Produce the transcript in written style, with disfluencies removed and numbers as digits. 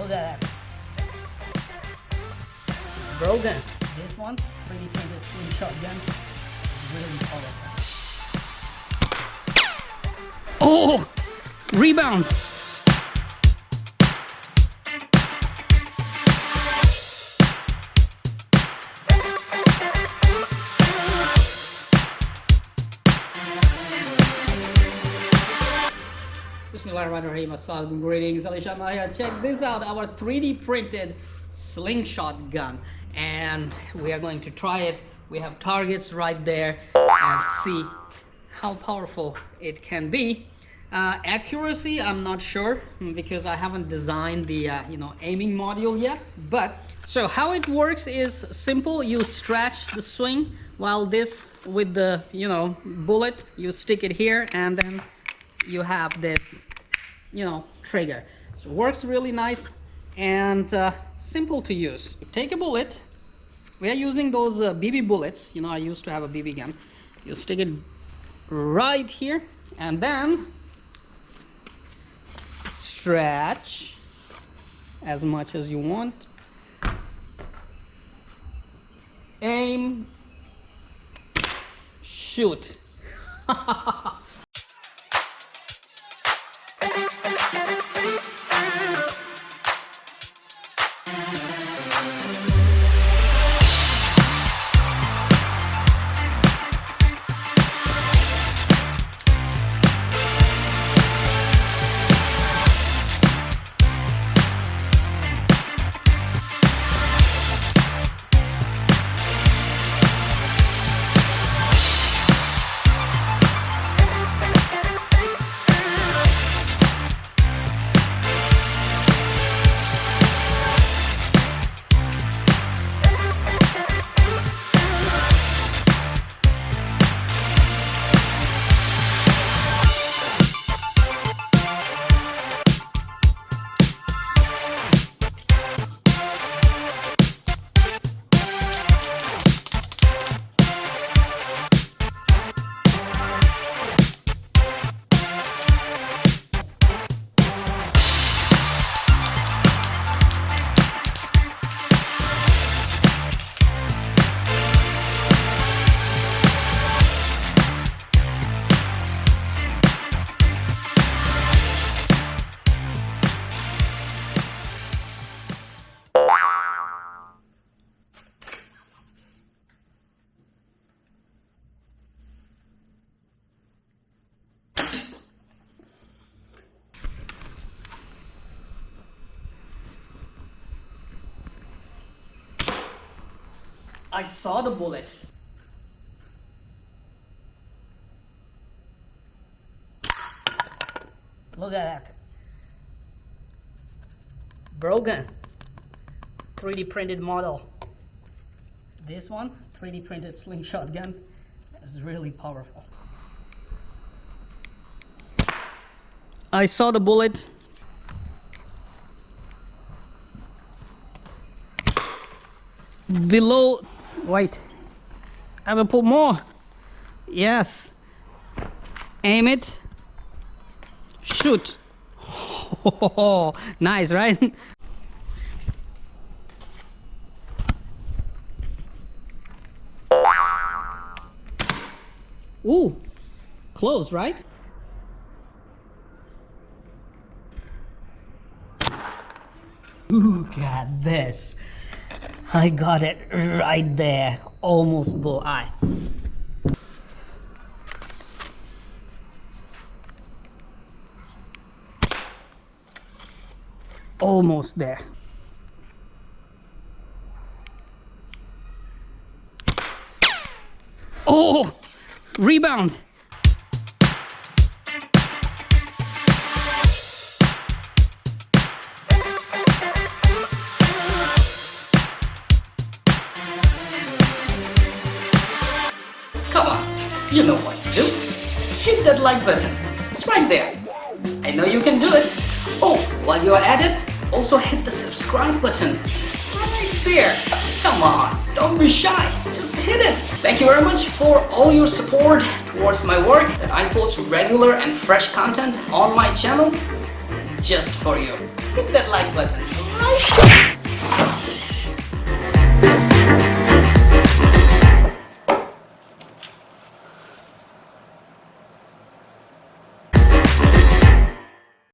Look at that. Broken. This one, 3D printed slingshot gun. Really powerful. Oh! Rebound! Bismillahirrahmanirrahim. Assalamualaikum. Greetings. alishanmao here. Check this out. Our 3D printed slingshot gun. And we are going to try it. We have targets right there and see how powerful it can be. Accuracy, I'm not sure because I haven't designed the aiming module yet. But so how it works is simple. You stretch the swing while this with the bullet, you stick it here and then you have this trigger. So it works really nice and simple to use. Take a bullet. We are using those BB bullets. I used to have a BB gun. You stick it right here and then stretch as much as you want. Aim, shoot. I saw the bullet. Look at that. Broken. 3D printed model. This one, 3D printed slingshot gun, is really powerful. I saw the bullet. Below. Wait, I will put more. Yes. Aim it. Shoot. Oh, nice, right? Ooh, close, right? Look at this. I got it right there, almost bullseye. Almost there. Oh, rebound. Come on, you know what to do. Hit that like button. It's right there. I know you can do it. Oh, while you're at it, also hit the subscribe button. Right there. Come on, don't be shy. Just hit it. Thank you very much for all your support towards my work, that I post regular and fresh content on my channel just for you. Hit that like button Ay!